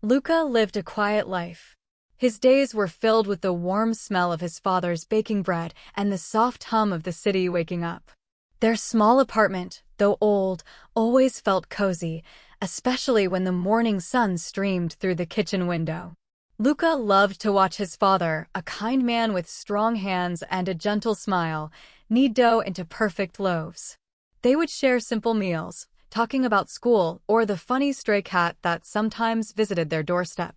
Luca lived a quiet life. His days were filled with the warm smell of his father's baking bread and the soft hum of the city waking up. Their small apartment, though old, always felt cozy, especially when the morning sun streamed through the kitchen window. Luca loved to watch his father, a kind man with strong hands and a gentle smile, knead dough into perfect loaves. They would share simple meals, talking about school or the funny stray cat that sometimes visited their doorstep.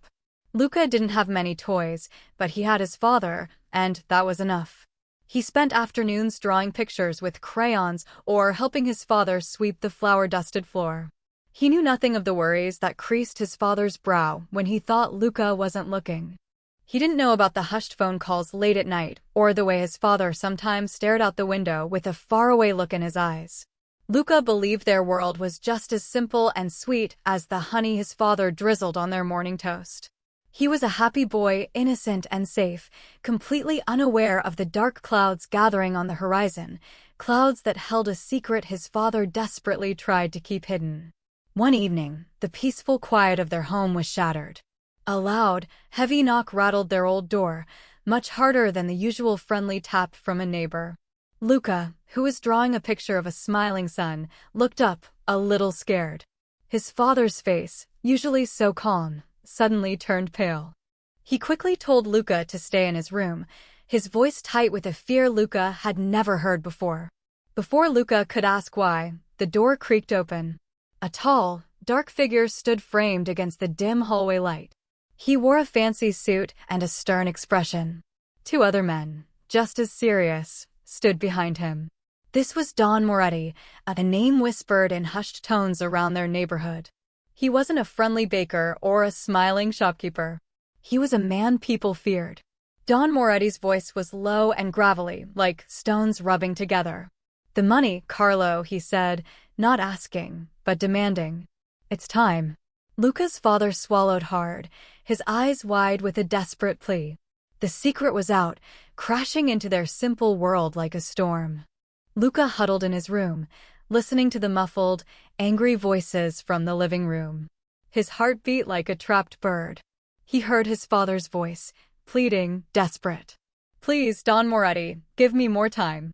Luca didn't have many toys, but he had his father, and that was enough. He spent afternoons drawing pictures with crayons or helping his father sweep the flour-dusted floor. He knew nothing of the worries that creased his father's brow when he thought Luca wasn't looking. He didn't know about the hushed phone calls late at night or the way his father sometimes stared out the window with a faraway look in his eyes. Luca believed their world was just as simple and sweet as the honey his father drizzled on their morning toast. He was a happy boy, innocent and safe, completely unaware of the dark clouds gathering on the horizon, clouds that held a secret his father desperately tried to keep hidden. One evening, the peaceful quiet of their home was shattered. A loud, heavy knock rattled their old door, much harder than the usual friendly tap from a neighbor. Luca, who was drawing a picture of a smiling son, looked up, a little scared. His father's face, usually so calm, suddenly turned pale. He quickly told Luca to stay in his room, his voice tight with a fear Luca had never heard before. Before Luca could ask why, the door creaked open. A tall, dark figure stood framed against the dim hallway light. He wore a fancy suit and a stern expression. Two other men, just as serious, stood behind him. This was Don Moretti, a name whispered in hushed tones around their neighborhood. He wasn't a friendly baker or a smiling shopkeeper. He was a man people feared. Don Moretti's voice was low and gravelly, like stones rubbing together. "The money, Carlo," he said, not asking, but demanding. "It's time." Luca's father swallowed hard, his eyes wide with a desperate plea. The secret was out, crashing into their simple world like a storm. Luca huddled in his room, listening to the muffled, angry voices from the living room. His heart beat like a trapped bird. He heard his father's voice, pleading, desperate. "Please, Don Moretti, give me more time.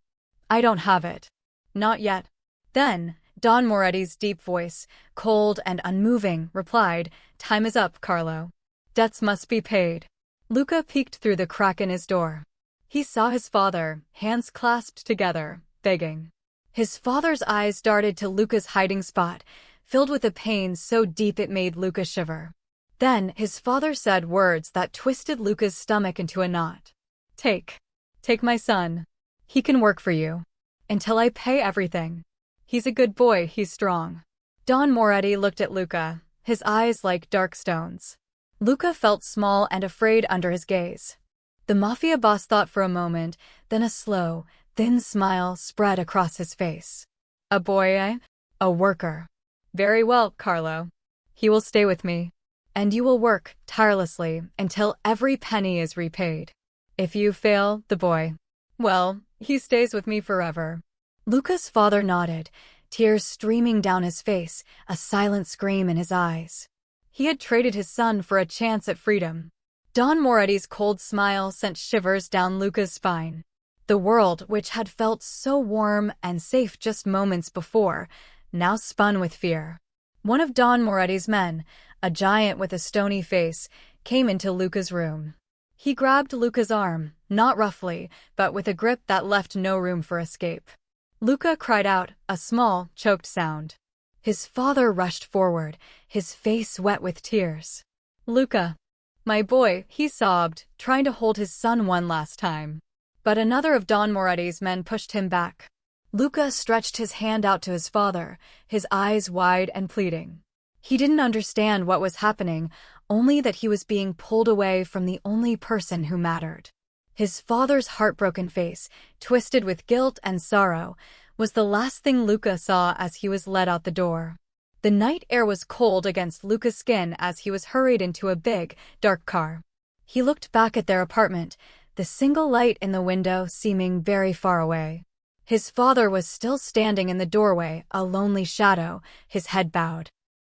I don't have it. Not yet." Then, Don Moretti's deep voice, cold and unmoving, replied, "Time is up, Carlo. Debts must be paid." Luca peeked through the crack in his door. He saw his father, hands clasped together, begging. His father's eyes darted to Luca's hiding spot, filled with a pain so deep it made Luca shiver. Then his father said words that twisted Luca's stomach into a knot. Take my son. He can work for you. Until I pay everything. He's a good boy, he's strong." Don Moretti looked at Luca, his eyes like dark stones. Luca felt small and afraid under his gaze. The Mafia boss thought for a moment, then a slow, thin smile spread across his face. "A boy, eh? A worker. Very well, Carlo. He will stay with me. And you will work tirelessly until every penny is repaid. If you fail, the boy, well, he stays with me forever." Luca's father nodded, tears streaming down his face, a silent scream in his eyes. He had traded his son for a chance at freedom. Don Moretti's cold smile sent shivers down Luca's spine. The world, which had felt so warm and safe just moments before, now spun with fear. One of Don Moretti's men, a giant with a stony face, came into Luca's room. He grabbed Luca's arm, not roughly, but with a grip that left no room for escape. Luca cried out, a small, choked sound. His father rushed forward, his face wet with tears. "Luca, my boy," he sobbed, trying to hold his son one last time. But another of Don Moretti's men pushed him back. Luca stretched his hand out to his father, his eyes wide and pleading. He didn't understand what was happening, only that he was being pulled away from the only person who mattered. His father's heartbroken face, twisted with guilt and sorrow, was the last thing Luca saw as he was led out the door. The night air was cold against Luca's skin as he was hurried into a big, dark car. He looked back at their apartment, the single light in the window seeming very far away. His father was still standing in the doorway, a lonely shadow, his head bowed.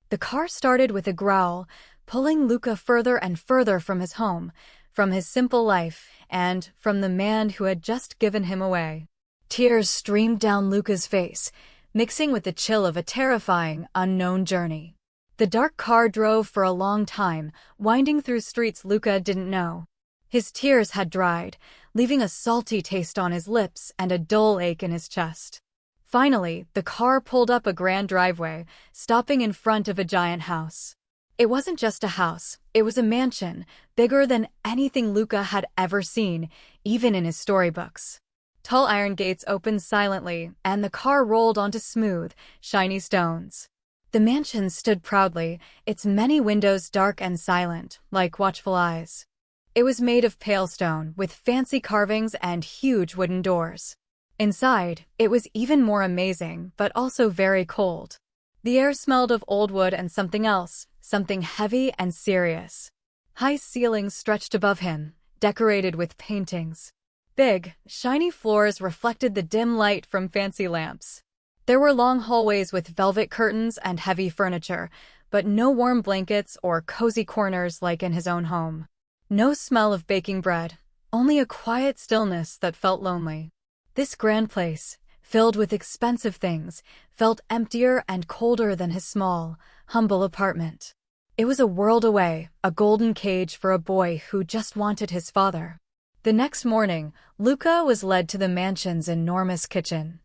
The car started with a growl, pulling Luca further and further from his home, from his simple life, and from the man who had just given him away. Tears streamed down Luca's face, mixing with the chill of a terrifying, unknown journey. The dark car drove for a long time, winding through streets Luca didn't know. His tears had dried, leaving a salty taste on his lips and a dull ache in his chest. Finally, the car pulled up a grand driveway, stopping in front of a giant house. It wasn't just a house, it was a mansion, bigger than anything Luca had ever seen, even in his storybooks. Tall iron gates opened silently, and the car rolled onto smooth, shiny stones. The mansion stood proudly, its many windows dark and silent, like watchful eyes. It was made of pale stone, with fancy carvings and huge wooden doors. Inside, it was even more amazing, but also very cold. The air smelled of old wood and something else, something heavy and serious. High ceilings stretched above him, decorated with paintings. Big, shiny floors reflected the dim light from fancy lamps. There were long hallways with velvet curtains and heavy furniture, but no warm blankets or cozy corners like in his own home. No smell of baking bread, only a quiet stillness that felt lonely. This grand place, filled with expensive things, felt emptier and colder than his small, humble apartment. It was a world away, a golden cage for a boy who just wanted his father. The next morning, Luca was led to the mansion's enormous kitchen.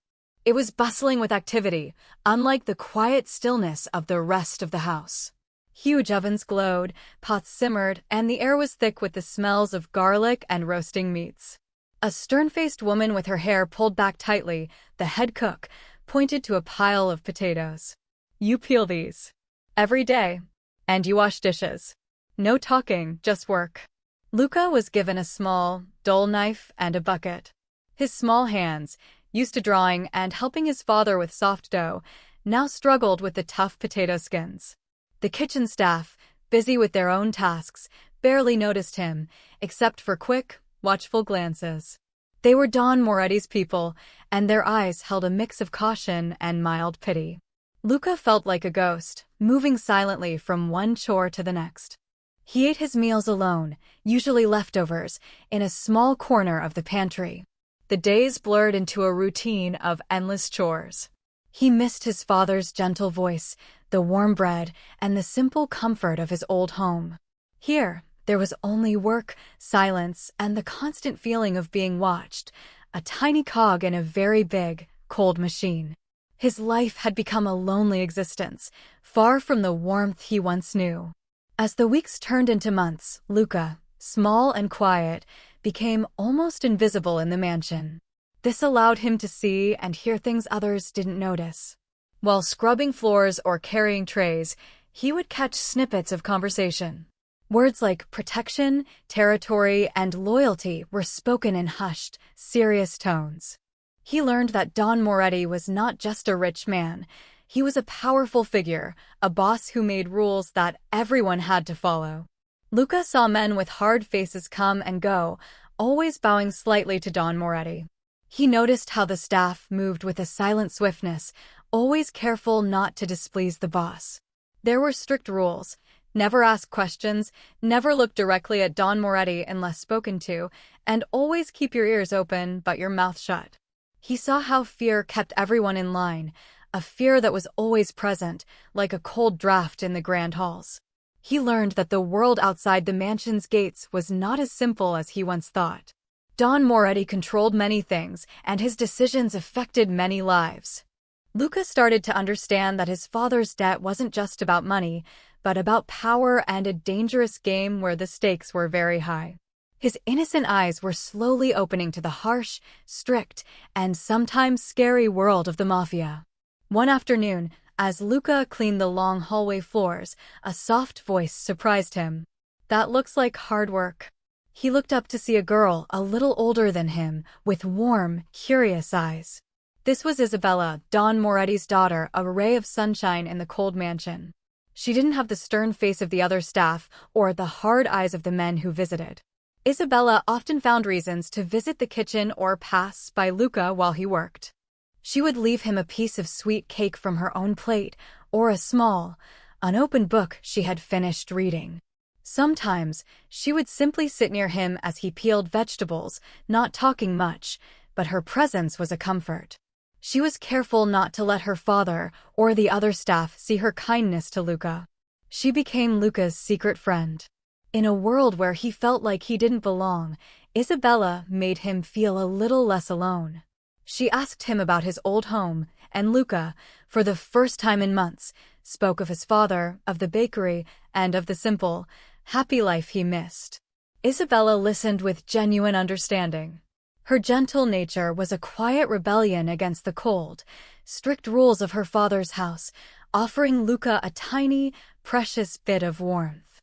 It was bustling with activity, unlike the quiet stillness of the rest of the house. Huge ovens glowed, pots simmered, and the air was thick with the smells of garlic and roasting meats. A stern-faced woman with her hair pulled back tightly, the head cook, pointed to a pile of potatoes. "You peel these every day, and you wash dishes. No talking, just work." Luca was given a small, dull knife and a bucket. His small hands, used to drawing and helping his father with soft dough, now struggled with the tough potato skins. The kitchen staff, busy with their own tasks, barely noticed him, except for quick, watchful glances. They were Don Moretti's people, and their eyes held a mix of caution and mild pity. Luca felt like a ghost, moving silently from one chore to the next. He ate his meals alone, usually leftovers, in a small corner of the pantry. The days blurred into a routine of endless chores. He missed his father's gentle voice, the warm bread, and the simple comfort of his old home. Here, there was only work, silence, and the constant feeling of being watched, a tiny cog in a very big, cold machine. His life had become a lonely existence, far from the warmth he once knew. As the weeks turned into months, Luca, small and quiet, became almost invisible in the mansion. This allowed him to see and hear things others didn't notice. While scrubbing floors or carrying trays, he would catch snippets of conversation. Words like protection, territory, and loyalty were spoken in hushed, serious tones. He learned that Don Moretti was not just a rich man. He was a powerful figure, a boss who made rules that everyone had to follow. Luca saw men with hard faces come and go, always bowing slightly to Don Moretti. He noticed how the staff moved with a silent swiftness, always careful not to displease the boss. There were strict rules. Never ask questions, never look directly at Don Moretti unless spoken to, and always keep your ears open but your mouth shut. He saw how fear kept everyone in line, a fear that was always present, like a cold draft in the grand halls. He learned that the world outside the mansion's gates was not as simple as he once thought. Don Moretti controlled many things, and his decisions affected many lives. Luca started to understand that his father's debt wasn't just about money, but about power and a dangerous game where the stakes were very high. His innocent eyes were slowly opening to the harsh, strict, and sometimes scary world of the Mafia. One afternoon, as Luca cleaned the long hallway floors, a soft voice surprised him. "That looks like hard work." He looked up to see a girl a little older than him, with warm, curious eyes. This was Isabella, Don Moretti's daughter, a ray of sunshine in the cold mansion. She didn't have the stern face of the other staff or the hard eyes of the men who visited. Isabella often found reasons to visit the kitchen or pass by Luca while he worked. She would leave him a piece of sweet cake from her own plate, or a small, an open book she had finished reading. Sometimes, she would simply sit near him as he peeled vegetables, not talking much, but her presence was a comfort. She was careful not to let her father or the other staff see her kindness to Luca. She became Luca's secret friend. In a world where he felt like he didn't belong, Isabella made him feel a little less alone. She asked him about his old home, and Luca, for the first time in months, spoke of his father, of the bakery, and of the simple, happy life he missed. Isabella listened with genuine understanding. Her gentle nature was a quiet rebellion against the cold, strict rules of her father's house, offering Luca a tiny, precious bit of warmth.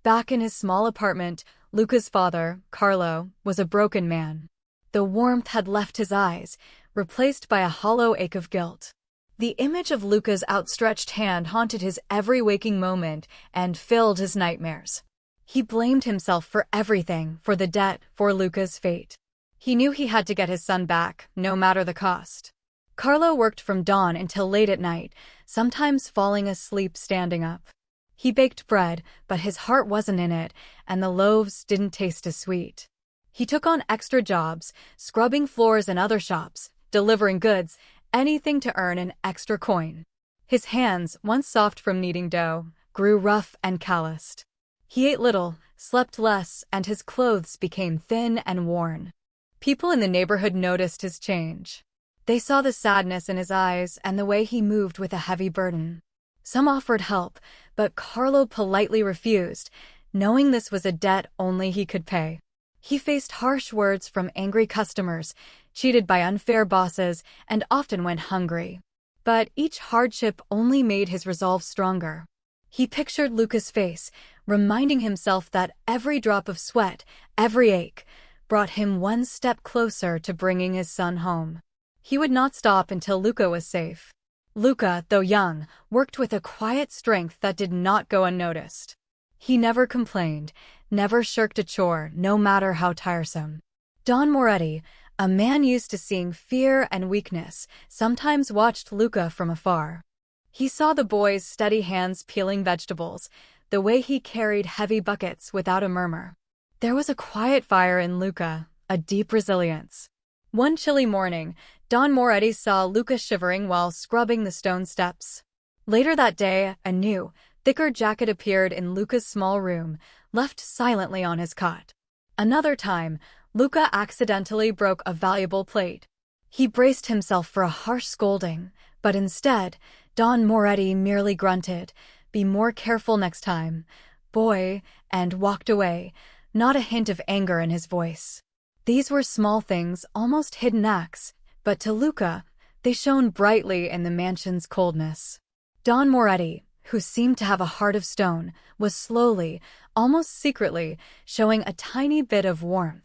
Back in his small apartment, Luca's father, Carlo, was a broken man. The warmth had left his eyes, replaced by a hollow ache of guilt. The image of Luca's outstretched hand haunted his every waking moment and filled his nightmares. He blamed himself for everything, for the debt, for Luca's fate. He knew he had to get his son back, no matter the cost. Carlo worked from dawn until late at night, sometimes falling asleep standing up. He baked bread, but his heart wasn't in it, and the loaves didn't taste as sweet. He took on extra jobs, scrubbing floors in other shops, delivering goods, anything to earn an extra coin. His hands, once soft from kneading dough, grew rough and calloused. He ate little, slept less, and his clothes became thin and worn. People in the neighborhood noticed his change. They saw the sadness in his eyes and the way he moved with a heavy burden. Some offered help, but Carlo politely refused, knowing this was a debt only he could pay. He faced harsh words from angry customers, cheated by unfair bosses, and often went hungry. But each hardship only made his resolve stronger. He pictured Luca's face, reminding himself that every drop of sweat, every ache, brought him one step closer to bringing his son home. He would not stop until Luca was safe. Luca, though young, worked with a quiet strength that did not go unnoticed. He never complained, never shirked a chore, no matter how tiresome. Don Moretti, a man used to seeing fear and weakness, sometimes watched Luca from afar. He saw the boy's steady hands peeling vegetables, the way he carried heavy buckets without a murmur. There was a quiet fire in Luca, a deep resilience. One chilly morning, Don Moretti saw Luca shivering while scrubbing the stone steps. Later that day, a new, thicker jacket appeared in Luca's small room, left silently on his cot. Another time, Luca accidentally broke a valuable plate. He braced himself for a harsh scolding, but instead, Don Moretti merely grunted, "Be more careful next time, boy," and walked away, not a hint of anger in his voice. These were small things, almost hidden acts, but to Luca, they shone brightly in the mansion's coldness. Don Moretti, who seemed to have a heart of stone, was slowly, almost secretly, showing a tiny bit of warmth.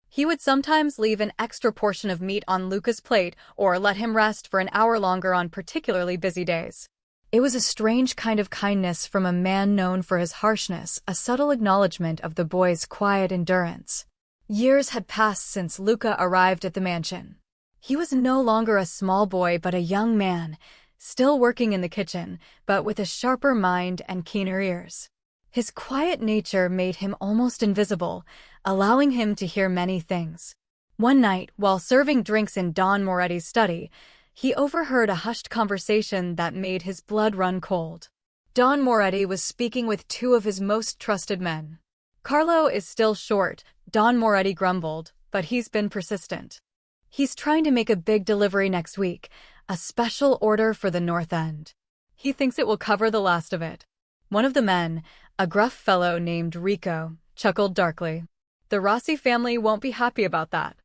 He would sometimes leave an extra portion of meat on Luca's plate or let him rest for an hour longer on particularly busy days. It was a strange kind of kindness from a man known for his harshness, a subtle acknowledgement of the boy's quiet endurance. Years had passed since Luca arrived at the mansion. He was no longer a small boy but a young man, still working in the kitchen, but with a sharper mind and keener ears. His quiet nature made him almost invisible, allowing him to hear many things. One night, while serving drinks in Don Moretti's study, he overheard a hushed conversation that made his blood run cold. Don Moretti was speaking with two of his most trusted men. "Carlo is still short," Don Moretti grumbled, "but he's been persistent. He's trying to make a big delivery next week, a special order for the North End. He thinks it will cover the last of it." One of the men, a gruff fellow named Rico, chuckled darkly. "The Rossi family won't be happy about that.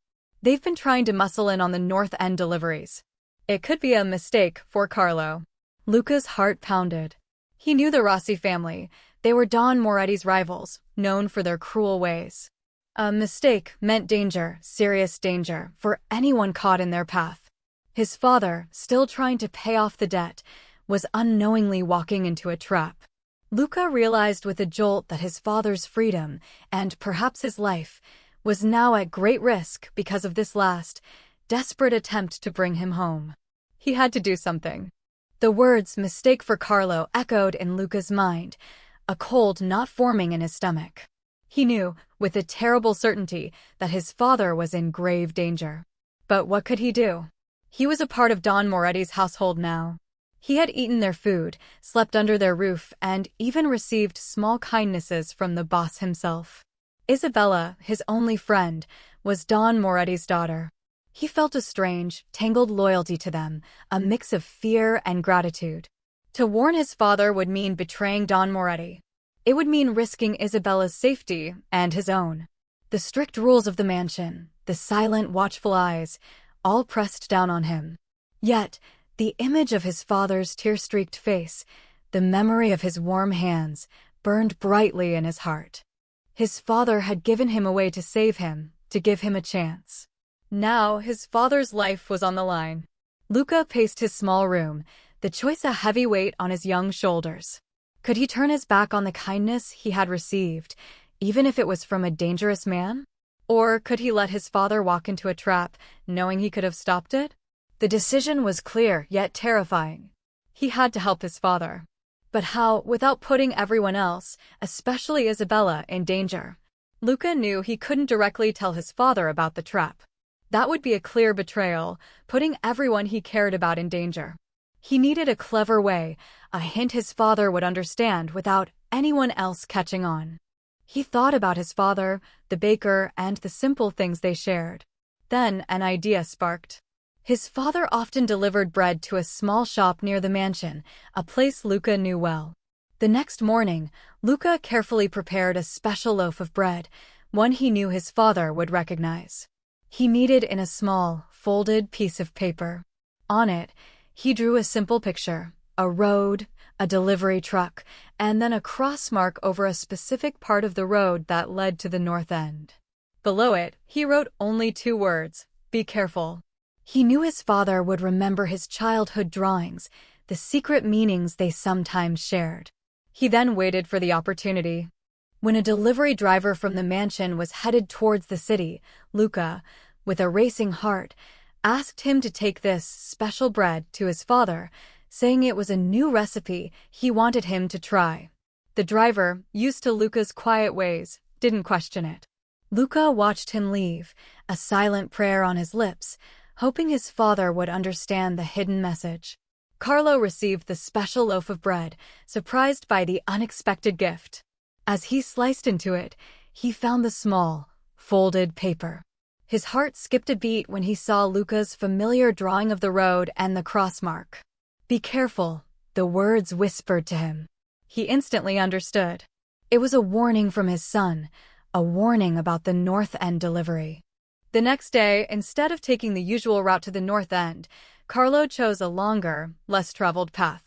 They've been trying to muscle in on the North End deliveries. It could be a mistake for Carlo." Luca's heart pounded. He knew the Rossi family. They were Don Moretti's rivals, known for their cruel ways. A mistake meant danger, serious danger, for anyone caught in their path. His father, still trying to pay off the debt, was unknowingly walking into a trap. Luca realized with a jolt that his father's freedom, and perhaps his life, was now at great risk because of this last, desperate attempt to bring him home. He had to do something. The words "mistake for Carlo" echoed in Luca's mind, a cold knot forming in his stomach. He knew, with a terrible certainty, that his father was in grave danger. But what could he do? He was a part of Don Moretti's household now. He had eaten their food, slept under their roof, and even received small kindnesses from the boss himself. Isabella, his only friend, was Don Moretti's daughter. He felt a strange, tangled loyalty to them, a mix of fear and gratitude. To warn his father would mean betraying Don Moretti. It would mean risking Isabella's safety and his own. The strict rules of the mansion, the silent, watchful eyes, all pressed down on him. Yet, the image of his father's tear-streaked face, the memory of his warm hands, burned brightly in his heart. His father had given him away to save him, to give him a chance. Now his father's life was on the line. Luca paced his small room, the choice a heavy weight on his young shoulders. Could he turn his back on the kindness he had received, even if it was from a dangerous man? Or could he let his father walk into a trap, knowing he could have stopped it? The decision was clear, yet terrifying. He had to help his father. But how, without putting everyone else, especially Isabella, in danger? Luca knew he couldn't directly tell his father about the trap. That would be a clear betrayal, putting everyone he cared about in danger. He needed a clever way, a hint his father would understand without anyone else catching on. He thought about his father, the baker, and the simple things they shared. Then an idea sparked. His father often delivered bread to a small shop near the mansion, a place Luca knew well. The next morning, Luca carefully prepared a special loaf of bread, one he knew his father would recognize. He kneaded in a small, folded piece of paper. On it, he drew a simple picture, a road, a delivery truck, and then a cross mark over a specific part of the road that led to the north end. Below it, he wrote only 2 words, "Be careful." He knew his father would remember his childhood drawings, the secret meanings they sometimes shared. He then waited for the opportunity. When a delivery driver from the mansion was headed towards the city, Luca, with a racing heart, asked him to take this special bread to his father, saying it was a new recipe he wanted him to try. The driver, used to Luca's quiet ways, didn't question it. Luca watched him leave, a silent prayer on his lips, hoping his father would understand the hidden message. Carlo received the special loaf of bread, surprised by the unexpected gift. As he sliced into it, he found the small, folded paper. His heart skipped a beat when he saw Luca's familiar drawing of the road and the cross mark. "Be careful," the words whispered to him. He instantly understood. It was a warning from his son, a warning about the North End delivery. The next day, instead of taking the usual route to the North End, Carlo chose a longer, less traveled path.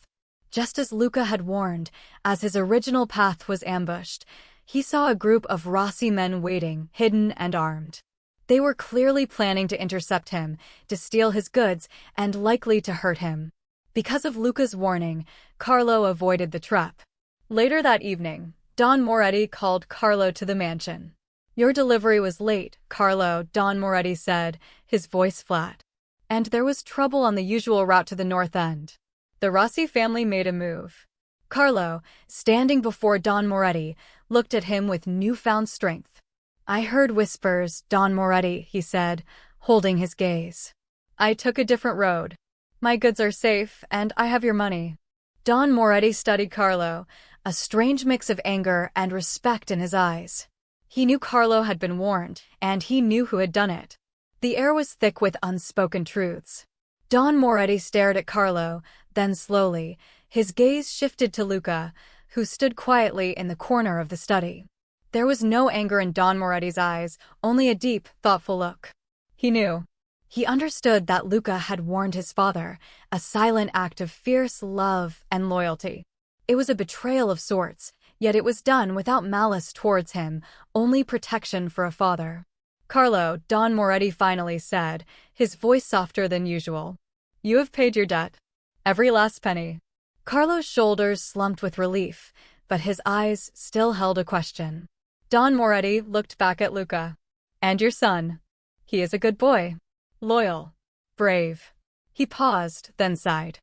Just as Luca had warned, as his original path was ambushed, he saw a group of Rossi men waiting, hidden and armed. They were clearly planning to intercept him, to steal his goods, and likely to hurt him. Because of Luca's warning, Carlo avoided the trap. Later that evening, Don Moretti called Carlo to the mansion. "Your delivery was late, Carlo," Don Moretti said, his voice flat. And there was trouble on the usual route to the North End. The Rossi family made a move. Carlo, standing before Don Moretti, looked at him with newfound strength. "I heard whispers, Don Moretti," he said, holding his gaze. "I took a different road. My goods are safe, and I have your money." Don Moretti studied Carlo, a strange mix of anger and respect in his eyes. He knew Carlo had been warned, and he knew who had done it. The air was thick with unspoken truths. Don Moretti stared at Carlo, then slowly, his gaze shifted to Luca, who stood quietly in the corner of the study. There was no anger in Don Moretti's eyes, only a deep, thoughtful look. He knew. He understood that Luca had warned his father, a silent act of fierce love and loyalty. It was a betrayal of sorts, yet it was done without malice towards him, only protection for a father. "Carlo," Don Moretti finally said, his voice softer than usual. "You have paid your debt. Every last penny." Carlo's shoulders slumped with relief, but his eyes still held a question. Don Moretti looked back at Luca. "And your son. He is a good boy. Loyal. Brave." He paused, then sighed.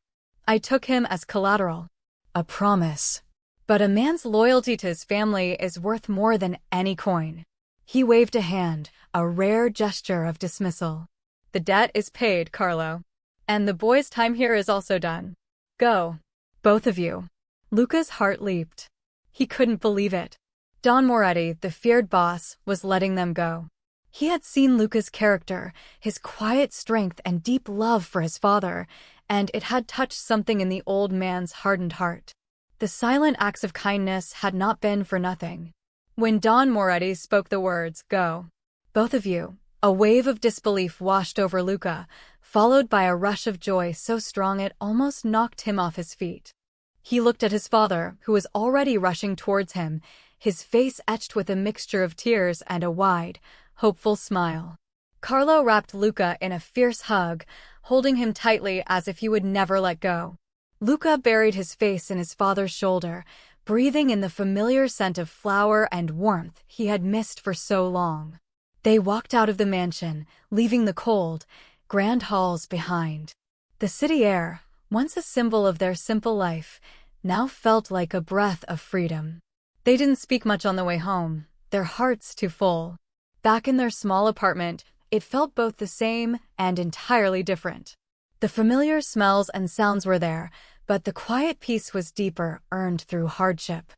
I took him as collateral. A promise. But a man's loyalty to his family is worth more than any coin. He waved a hand, a rare gesture of dismissal. The debt is paid, Carlo. And the boy's time here is also done. Go. Both of you. Luca's heart leaped. He couldn't believe it. Don Moretti, the feared boss, was letting them go. He had seen Luca's character, his quiet strength and deep love for his father, and it had touched something in the old man's hardened heart. The silent acts of kindness had not been for nothing. When Don Moretti spoke the words, "Go. Both of you," a wave of disbelief washed over Luca, followed by a rush of joy so strong it almost knocked him off his feet. He looked at his father, who was already rushing towards him, his face etched with a mixture of tears and a wide, hopeful smile. Carlo wrapped Luca in a fierce hug, holding him tightly as if he would never let go. Luca buried his face in his father's shoulder, breathing in the familiar scent of flower and warmth he had missed for so long. They walked out of the mansion, leaving the cold, grand halls behind. The city air, once a symbol of their simple life, now felt like a breath of freedom. They didn't speak much on the way home, their hearts too full. Back in their small apartment, it felt both the same and entirely different. The familiar smells and sounds were there, but the quiet peace was deeper, earned through hardship.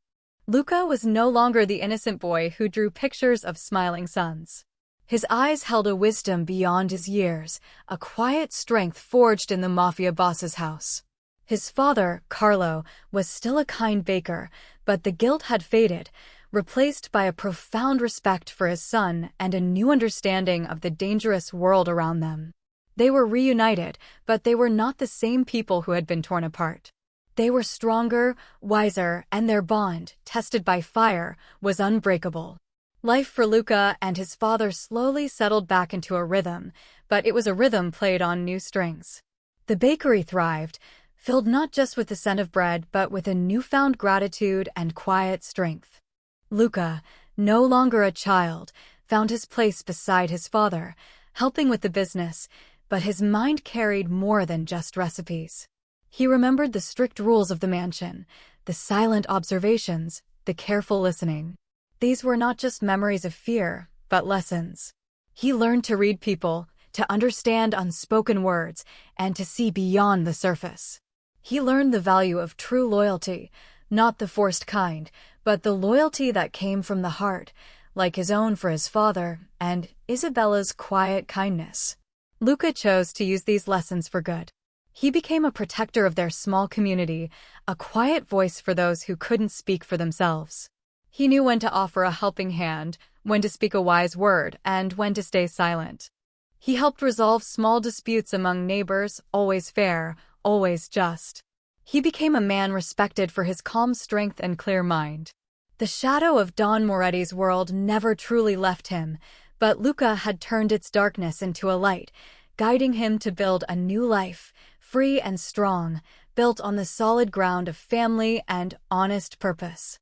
Luca was no longer the innocent boy who drew pictures of smiling suns. His eyes held a wisdom beyond his years, a quiet strength forged in the Mafia boss's house. His father, Carlo, was still a kind baker, but the guilt had faded, replaced by a profound respect for his son and a new understanding of the dangerous world around them. They were reunited, but they were not the same people who had been torn apart. They were stronger, wiser, and their bond, tested by fire, was unbreakable. Life for Luca and his father slowly settled back into a rhythm, but it was a rhythm played on new strings. The bakery thrived, filled not just with the scent of bread but with a newfound gratitude and quiet strength. Luca, no longer a child, found his place beside his father, helping with the business, but his mind carried more than just recipes. He remembered the strict rules of the mansion, the silent observations, the careful listening. These were not just memories of fear, but lessons. He learned to read people, to understand unspoken words, and to see beyond the surface. He learned the value of true loyalty, not the forced kind, but the loyalty that came from the heart, like his own for his father, and Isabella's quiet kindness. Luca chose to use these lessons for good. He became a protector of their small community, a quiet voice for those who couldn't speak for themselves. He knew when to offer a helping hand, when to speak a wise word, and when to stay silent. He helped resolve small disputes among neighbors, always fair, always just. He became a man respected for his calm strength and clear mind. The shadow of Don Moretti's world never truly left him, but Luca had turned its darkness into a light, guiding him to build a new life, free and strong, built on the solid ground of family and honest purpose.